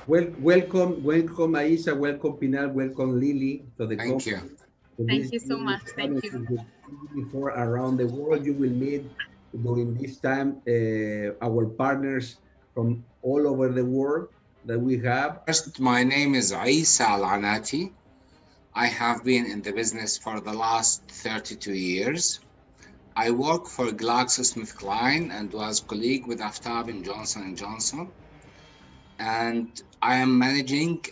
Welcome, Aisa. Welcome, Pinal. Welcome, Lily, to the Thank you. company. To Thank this you so new much. Thank channel you. for around the world. You will meet during this time our partners from all over the world that we have. First, my name is Isa Al-Anati. I have been in the business for the last 32 years. I work for GlaxoSmithKline and was colleague with Aftab and Johnson & Johnson. And I am managing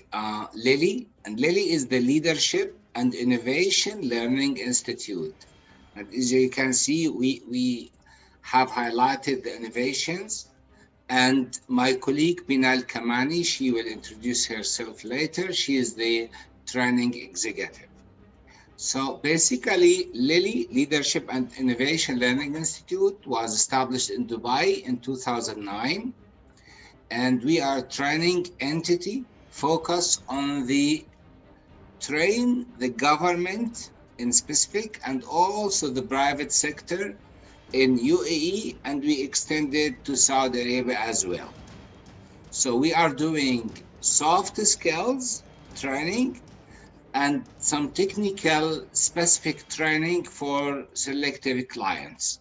Lily. And Lily is the Leadership and Innovation Learning Institute. And as you can see, we have highlighted the innovations. And my colleague Binal Kamani, she will introduce herself later. She is the training executive. So basically, Lily Leadership and Innovation Learning Institute was established in Dubai in 2009. And we are a training entity focused on the train the government in specific and also the private sector in UAE, and we extended to Saudi Arabia as well. So we are doing soft skills training and some technical specific training for selective clients.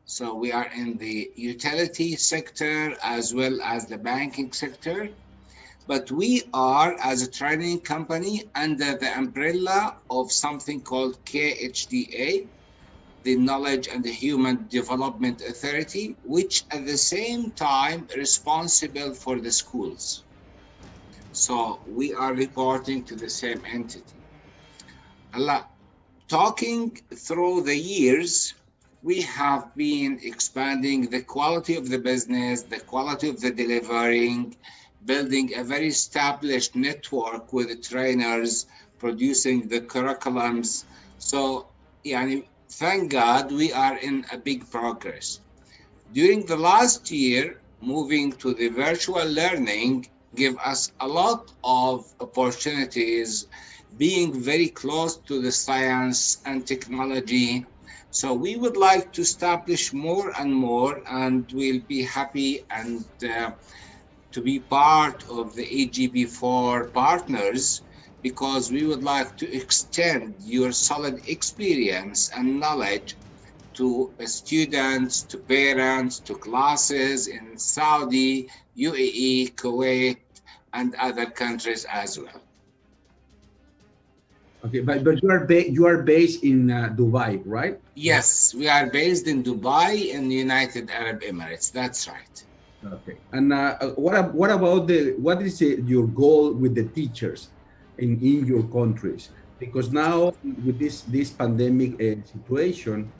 So we are in the utility sector as well as the banking sector, but we are as a training company under the umbrella of something called KHDA, the Knowledge and the Human Development Authority, which at the same time responsible for the schools. So we are reporting to the same entity. Talking through the years, we have been expanding the quality of the business, the quality of the delivering, building a very established network with the trainers, producing the curriculums. So, thank God we are in a big progress. During the last year, moving to the virtual learning gave us a lot of opportunities, being very close to the science and technology. So we would like to establish more and more, and we'll be happy and to be part of the AGB4 partners, because we would like to extend your solid experience and knowledge to students, to parents, to classes in Saudi, UAE, Kuwait, and other countries as well. Okay, but you are based in Dubai, right? Yes, we are based in Dubai in the United Arab Emirates. That's right. Okay. And what about what is your goal with the teachers in your countries? Because now with this pandemic situation,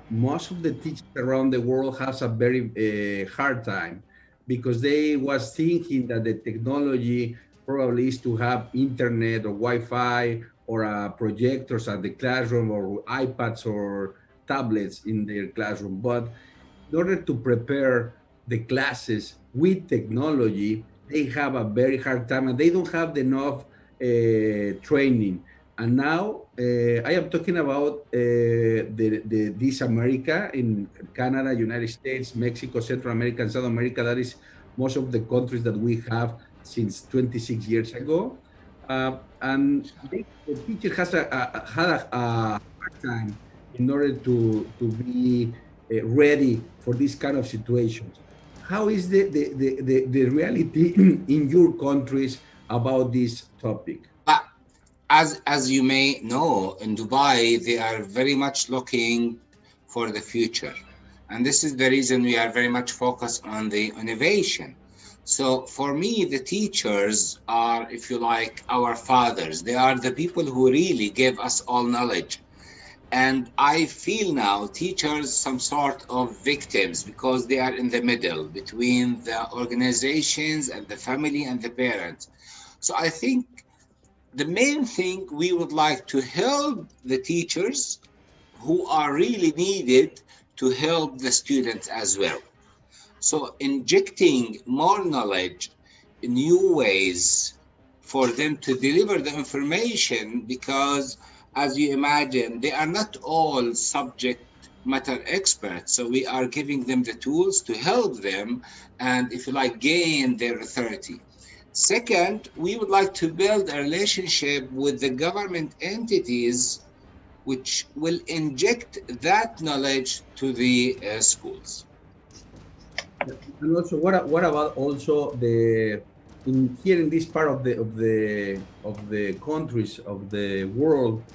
most of the teachers around the world has a very hard time because they was thinking that the technology probably is to have internet or Wi-Fi or projectors at the classroom or iPads or tablets in their classroom, but in order to prepare the classes with technology, they have a very hard time and they don't have enough training. And now I am talking about this America in Canada, United States, Mexico, Central America, and South America. That is most of the countries that we have since 26 years ago. The teacher has had a hard time in order to be ready for this kind of situations. How is the reality in your countries about this topic? But as you may know, in Dubai, they are very much looking for the future. And this is the reason we are very much focused on the innovation. So for me, the teachers are, if you like, our fathers. They are the people who really give us all knowledge. And I feel now teachers some sort of victims because they are in the middle between the organizations and the family and the parents. So I think the main thing we would like to help the teachers who are really needed to help the students as well. So injecting more knowledge, new ways for them to deliver the information, because as you imagine, they are not all subject matter experts. So we are giving them the tools to help them and, if you like, gain their authority. Second, we would like to build a relationship with the government entities which will inject that knowledge to the schools. And also, what about also the in here in this part of the countries of the world,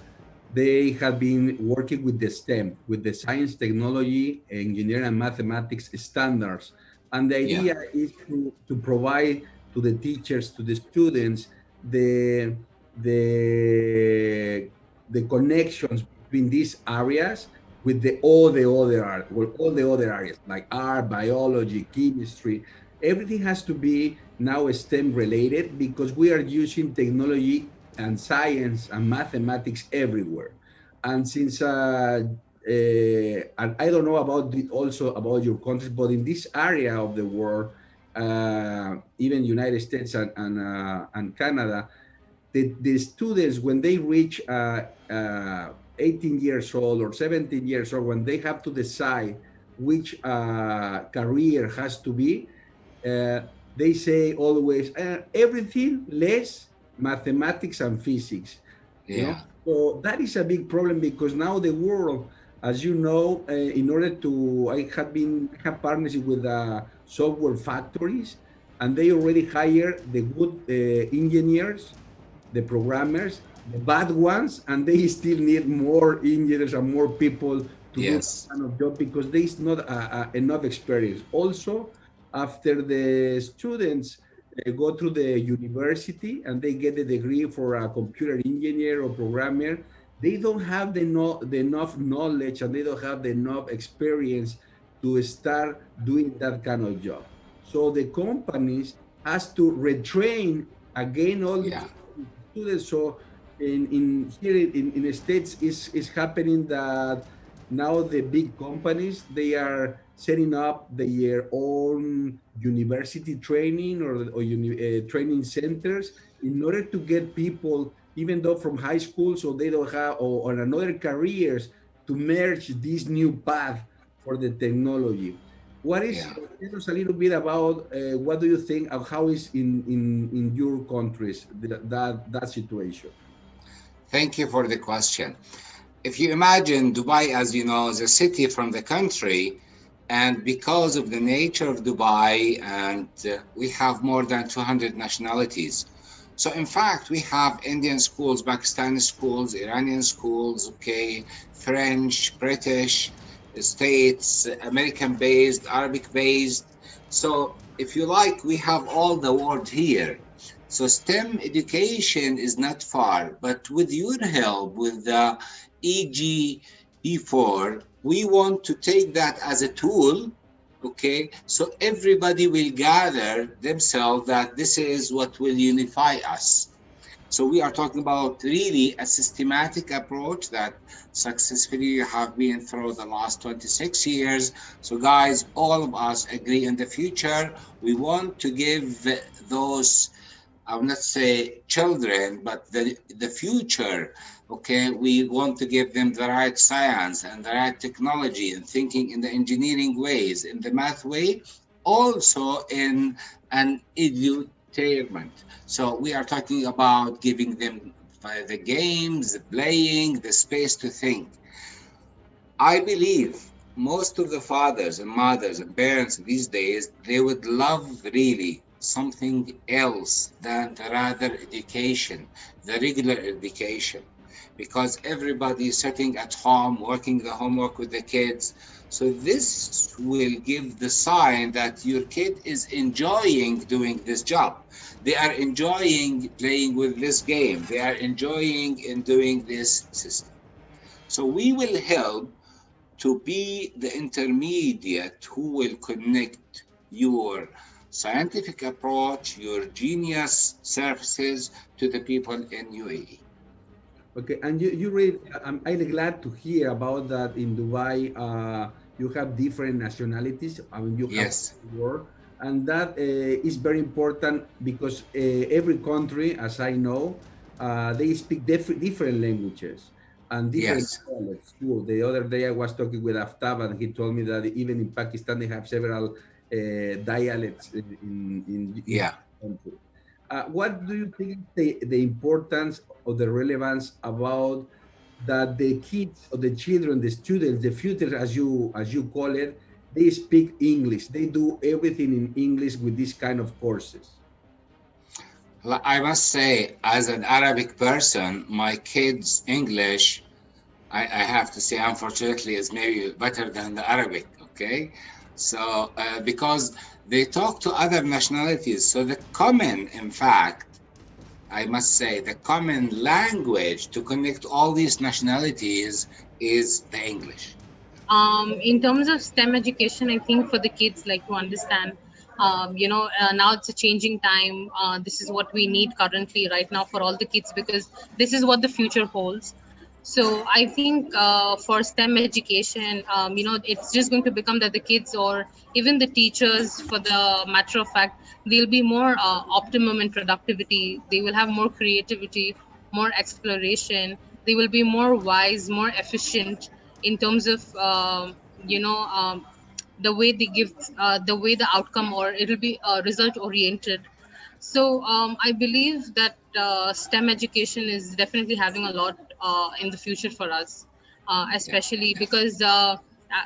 they have been working with the STEM, with the science, technology, engineering, and mathematics standards. And the Yeah, idea is to provide to the teachers, to the students, the the the connections between these areas with all the other areas like art, biology, chemistry. Everything has to be now STEM related because we are using technology and science and mathematics everywhere. And since and I don't know about also about your countries, but in this area of the world, even United States and Canada, the students when they reach 18 years old or 17 years old, when they have to decide which career has to be, uh, they say always everything less mathematics and physics, you know. yeah, So that is a big problem because now the world, as you know, in order to I have partnership with software factories, and they already hire the good engineers, the programmers, the bad ones, and they still need more engineers and more people to do that yes, kind of job because there is not enough experience. Also, after the students go through the university and they get the degree for a computer engineer or programmer, they don't have the enough knowledge and they don't have the enough experience to start doing that kind of job. So the companies has to retrain again all the yeah, students. So in here in the States is happening that now the big companies they are setting up their own university training or training centers in order to get people even though from high school so they don't have or on another careers to merge this new path for the technology. What is yeah. tell us a little bit about what do you think of how is in your countries that situation? Thank you for the question. If you imagine Dubai, as you know, is a city from the country, and because of the nature of Dubai, and we have more than 200 nationalities. So, in fact, we have Indian schools, Pakistani schools, Iranian schools, okay, French, British, States, American based, Arabic based. So, if you like, we have all the world here. So STEM education is not far, but with your help, with the EGE4, we want to take that as a tool, okay? So everybody will gather themselves that this is what will unify us. So we are talking about really a systematic approach that successfully have been through the last 26 years. So guys, all of us agree in the future, we want to give those I will not say children, but the future. Okay, we want to give them the right science and the right technology and thinking in the engineering ways, in the math way, also in an edutainment. So we are talking about giving them the games, the playing, the space to think. I believe most of the fathers and mothers and parents these days they would love really something else than the rather education, the regular education, because everybody is sitting at home working the homework with the kids. So this will give the sign that your kid is enjoying doing this job. They are enjoying playing with this game. They are enjoying in doing this system. So we will help to be the intermediate who will connect your scientific approach, your genius services to the people in UAE. Okay, and you read. I'm glad to hear about that in Dubai. You have different nationalities. I mean, you have Yes, work, and that is very important because every country, as I know, they speak different languages and different yes, dialects too. The other day, I was talking with Aftab, and he told me that even in Pakistan, they have several dialects in yeah, country. What do you think is the importance or the relevance about that the kids or the children, the students, the future, as you call it, they speak English. They do everything in English with this kind of courses. I must say, as an Arabic person, my kids' English, I have to say, unfortunately, is maybe better than the Arabic. Okay, so because they talk to other nationalities, so the common, in fact, I must say, the common language to connect all these nationalities is the English. In terms of STEM education, I think for the kids, like to understand, now it's a changing time. This is what we need currently right now for all the kids because this is what the future holds. So I think for STEM education, it's just going to become that the kids or even the teachers, for the matter of fact, they'll be more optimum in productivity. They will have more creativity, more exploration. They will be more wise, more efficient in terms of the way they give the way the outcome, or it'll be result oriented. So I believe that STEM education is definitely having a lot in the future for us, Yeah. especially because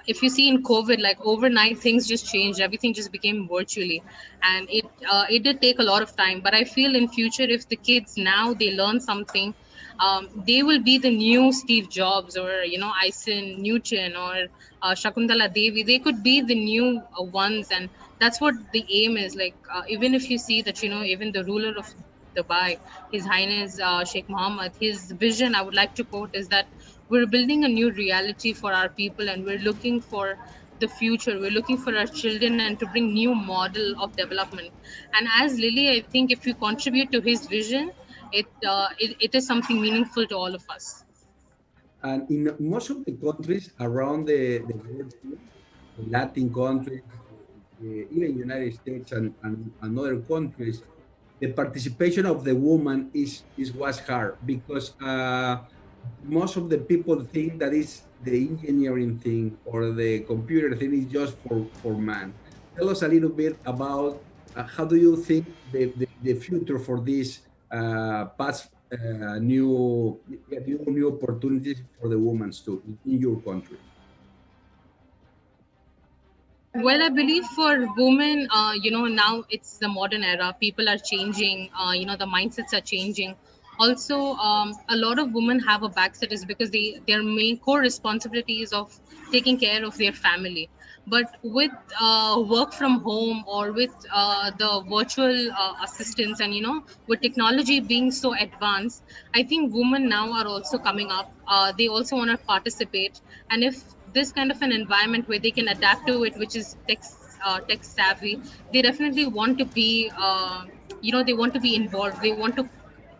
if you see in COVID, like overnight things just changed, everything just became virtually, and it did take a lot of time. But I feel in future, if the kids now they learn something, they will be the new Steve Jobs, or Isaac Newton, or Shakuntala Devi. They could be the new ones, and that's what the aim is. Like even if you see that even the ruler of Dubai, His Highness Sheikh Mohammed, his vision, I would like to quote, is that we're building a new reality for our people, and we're looking for the future. We're looking for our children and to bring new model of development. And as Lily, I think if you contribute to his vision, it is something meaningful to all of us. And in most of the countries around the world, too, the Latin countries, even United States and other countries, the participation of the woman is was hard because most of the people think that is the engineering thing or the computer thing is just for man. Tell us a little bit about how do you think the future for this past new opportunities for the women too in your country. Well, I believe for women, now it's the modern era. People are changing. The mindsets are changing. Also, a lot of women have a backset is because their main core responsibility is of taking care of their family. But with work from home, or with the virtual assistants, and with technology being so advanced, I think women now are also coming up. They also want to participate, and if this kind of an environment where they can adapt to it, which is tech savvy, they definitely want to be they want to be involved, they want to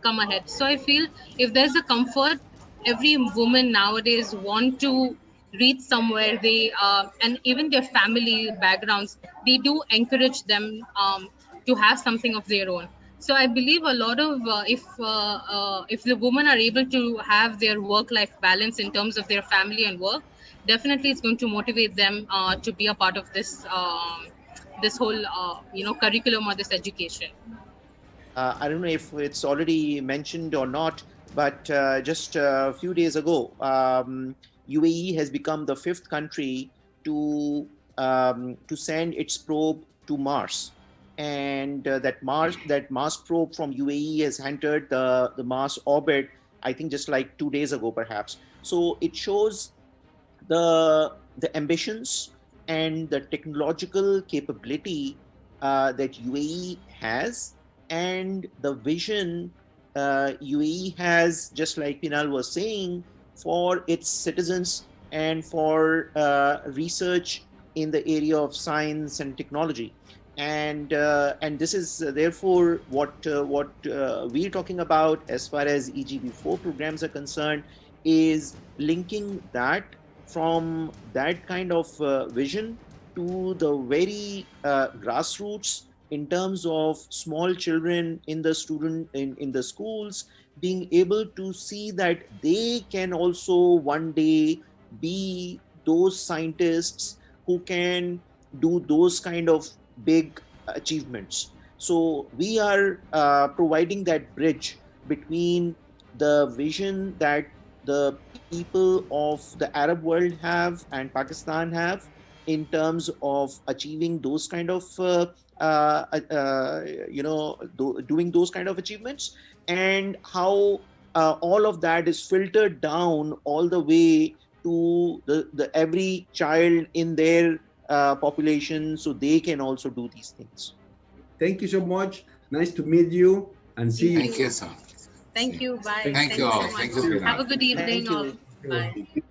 come ahead. So I feel if there's a comfort, every woman nowadays want to reach somewhere. They and even their family backgrounds, they do encourage them to have something of their own. So I believe a lot of if the women are able to have their work life balance in terms of their family and work, definitely it's going to motivate them to be a part of this whole curriculum or this education. I don't know if it's already mentioned or not, but just a few days ago, UAE has become the fifth country to send its probe to Mars, and that Mars probe from UAE has entered the Mars orbit. I think just like 2 days ago, perhaps. So it shows the ambitions and the technological capability that UAE has, and the vision UAE has, just like Pinal was saying, for its citizens and for research in the area of science and technology. And this is therefore what we're talking about as far as EGB4 programs are concerned, is linking that from that kind of vision to the very grassroots in terms of small children in the in the schools, being able to see that they can also one day be those scientists who can do those kind of big achievements. So we are providing that bridge between the vision that the people of the Arab world have and Pakistan have in terms of achieving those kind of doing those kind of achievements, and how all of that is filtered down all the way to the every child in their population, so they can also do these things. Thank you so much. Nice to meet you and see Thank you. Thank you. you, sir. Thank you. Bye. Thank Thank you you so all. much. Thank you, Have Prinath. a good evening, Thank all. you. Bye.